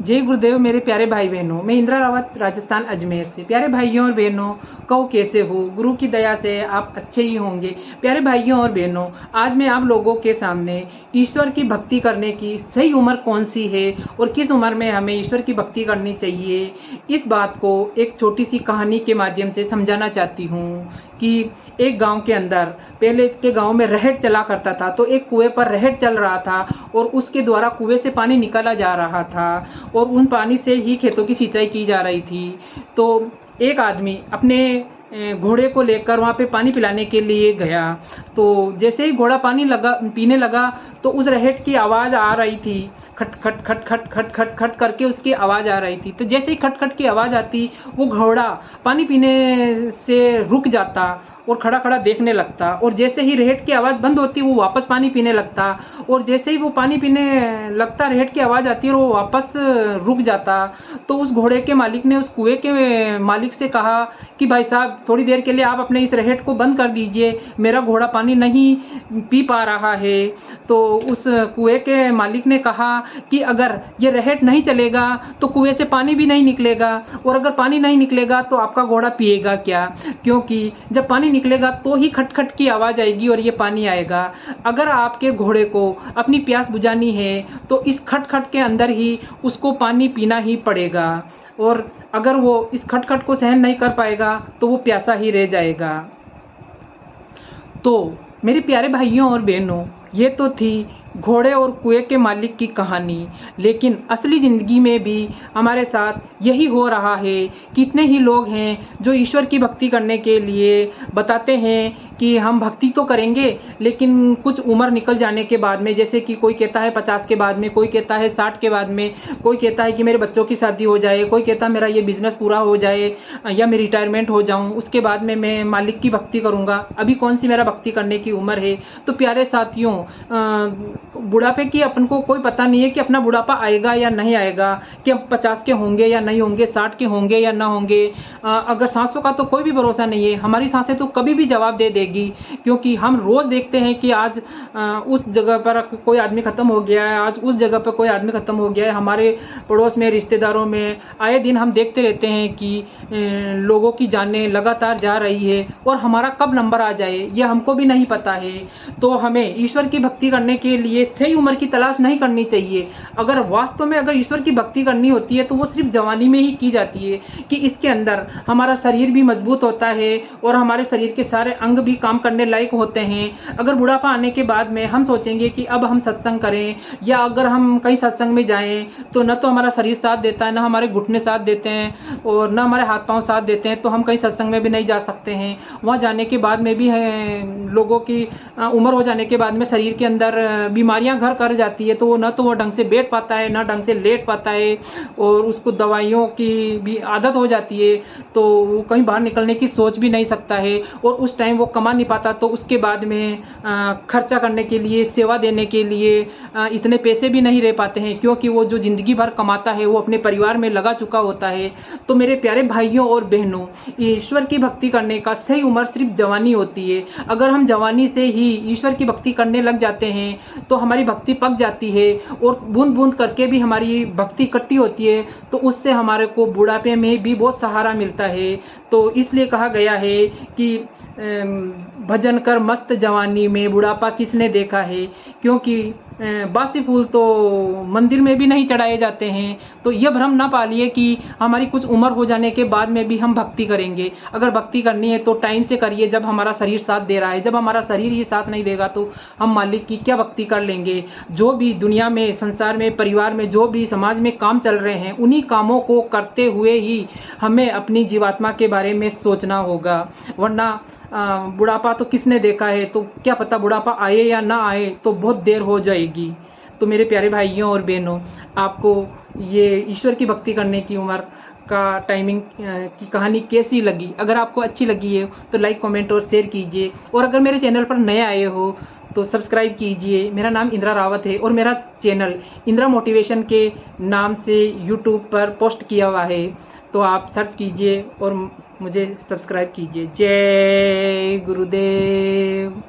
जय गुरुदेव मेरे प्यारे भाई बहनों, मैं इंदिरा रावत राजस्थान अजमेर से। प्यारे भाइयों और बहनों, कहो कैसे हो? गुरु की दया से आप अच्छे ही होंगे। प्यारे भाइयों और बहनों, आज मैं आप लोगों के सामने ईश्वर की भक्ति करने की सही उम्र कौन सी है और किस उम्र में हमें ईश्वर की भक्ति करनी चाहिए, इस बात को एक छोटी सी कहानी के माध्यम से समझाना चाहती हूँ। कि एक गांव के अंदर, पहले के गांव में रहट चला करता था, तो एक कुएं पर रहट चल रहा था और उसके द्वारा कुएं से पानी निकाला जा रहा था और उन पानी से ही खेतों की सिंचाई की जा रही थी। तो एक आदमी अपने घोड़े को लेकर वहाँ पे पानी पिलाने के लिए गया। तो जैसे ही घोड़ा पानी पीने लगा तो उस रहट की आवाज़ आ रही थी, खट खट खट खट खट खट खट करके उसकी आवाज़ आ रही थी। तो जैसे ही खट खट की आवाज़ आती, वो घोड़ा पानी पीने से रुक जाता और खड़ा खड़ा देखने लगता, और जैसे ही रहट की आवाज़ बंद होती वो वापस पानी पीने लगता, और जैसे ही वो पानी पीने लगता रहट की आवाज़ आती और वो वापस रुक जाता। तो उस घोड़े के मालिक ने उस कुएं के मालिक से कहा कि भाई साहब, थोड़ी देर के लिए आप अपने इस रहट को बंद कर दीजिए, मेरा घोड़ा पानी नहीं पी पा रहा है। तो उस कुएं के मालिक ने कहा कि अगर ये रहट नहीं चलेगा तो कुएं से पानी भी नहीं निकलेगा, और अगर पानी नहीं निकलेगा तो आपका घोड़ा पिएगा क्या? क्योंकि जब पानी निकलेगा तो ही खटखट की आवाज़ आएगी और ये पानी आएगा। अगर आपके घोड़े को अपनी प्यास बुझानी है तो इस खटखट के अंदर ही उसको पानी पीना ही पड़ेगा, और अगर वो इस खटखट को सहन नहीं कर पाएगा तो वो प्यासा ही रह जाएगा। तो मेरे प्यारे भाइयों और बहनों, ये तो थी घोड़े और कुएं के मालिक की कहानी, लेकिन असली ज़िंदगी में भी हमारे साथ यही हो रहा है। कितने ही लोग हैं जो ईश्वर की भक्ति करने के लिए बताते हैं कि हम भक्ति तो करेंगे, लेकिन कुछ उम्र निकल जाने के बाद में, जैसे कि कोई कहता है 50 के बाद में, कोई कहता है 60 के बाद में, कोई कहता है कि मेरे बच्चों की शादी हो जाए, कोई कहता है मेरा ये बिज़नेस पूरा हो जाए या मैं रिटायरमेंट हो जाऊं, उसके बाद में मैं मालिक की भक्ति करूंगा, अभी कौन सी मेरा भक्ति करने की उम्र है। तो प्यारे साथियों, बुढ़ापे की अपन को कोई पता नहीं है कि अपना बुढ़ापा आएगा या नहीं आएगा, कि अब 50 के होंगे या नहीं होंगे, 60 के होंगे या ना होंगे। अगर सांसों का तो कोई भी भरोसा नहीं है, हमारी सांसें तो कभी भी जवाब दे देगी, क्योंकि हम रोज़ देखते हैं कि आज उस जगह पर कोई आदमी ख़त्म हो गया है, आज उस जगह पर कोई आदमी ख़त्म हो गया है। हमारे पड़ोस में, रिश्तेदारों में आए दिन हम देखते रहते हैं कि लोगों की जानें लगातार जा रही है, और हमारा कब नंबर आ जाए ये हमको भी नहीं पता है। तो हमें ईश्वर की भक्ति करने के लिए सही उम्र की तलाश नहीं करनी चाहिए। अगर वास्तव में अगर ईश्वर की भक्ति करनी होती है तो वो सिर्फ जवानी में ही की जाती है, कि इसके अंदर हमारा शरीर भी मजबूत होता है और हमारे शरीर के सारे अंग भी काम करने लायक होते हैं। अगर बुढ़ापा आने के बाद में हम सोचेंगे कि अब हम सत्संग करें, या अगर हम कहीं सत्संग में जाएं, तो न तो हमारा शरीर साथ देता है, न हमारे घुटने साथ देते हैं, और न हमारे हाथ पांव साथ देते हैं, तो हम कहीं सत्संग में भी नहीं जा सकते हैं। वहाँ जाने के बाद में भी लोगों की उम्र हो जाने के बाद में शरीर के अंदर बीमारियां घर कर जाती है, तो वो न तो वो ढंग से बैठ पाता है, न ढंग से लेट पाता है, और उसको दवाइयों की भी आदत हो जाती है, तो वो कहीं बाहर निकलने की सोच भी नहीं सकता है, और उस टाइम वो कमा नहीं पाता। तो उसके बाद में खर्चा करने के लिए, सेवा देने के लिए इतने पैसे भी नहीं रह पाते हैं, क्योंकि वो जो ज़िंदगी भर कमाता है वो अपने परिवार में लगा चुका होता है। तो मेरे प्यारे भाइयों और बहनों, ईश्वर की भक्ति करने का सही उम्र सिर्फ जवानी होती है। अगर हम जवानी से ही ईश्वर की भक्ति करने लग जाते हैं तो हमारी भक्ति पक जाती है, और बूंद बूंद करके भी हमारी भक्ति इकट्ठी होती है, तो उससे हमारे को बुढ़ापे में भी बहुत सहारा मिलता है। तो इसलिए कहा गया है कि भजन कर मस्त जवानी में, बुढ़ापा किसने देखा है। क्योंकि बासी फूल तो मंदिर में भी नहीं चढ़ाए जाते हैं। तो यह भ्रम ना पालिए कि हमारी कुछ उम्र हो जाने के बाद में भी हम भक्ति करेंगे। अगर भक्ति करनी है तो टाइम से करिए, जब हमारा शरीर साथ दे रहा है। जब हमारा शरीर ही साथ नहीं देगा तो हम मालिक की क्या भक्ति कर लेंगे। जो भी दुनिया में, संसार में, परिवार में, जो भी समाज में काम चल रहे हैं, उन्हीं कामों को करते हुए ही हमें अपनी जीवात्मा के बारे में सोचना होगा। वरना बुढ़ापा तो किसने देखा है, तो क्या पता बुढ़ापा आए या ना आए तो बहुत देर हो जाएगी। तो मेरे प्यारे भाइयों और बहनों, आपको ये ईश्वर की भक्ति करने की उम्र का टाइमिंग की कहानी कैसी लगी? अगर आपको अच्छी लगी है तो लाइक, कमेंट और शेयर कीजिए, और अगर मेरे चैनल पर नए आए हो तो सब्सक्राइब कीजिए। मेरा नाम इंदिरा रावत है और मेरा चैनल इंदिरा मोटिवेशन के नाम से यूट्यूब पर पोस्ट किया हुआ है, तो आप सर्च कीजिए और मुझे सब्सक्राइब कीजिए। जय गुरुदेव।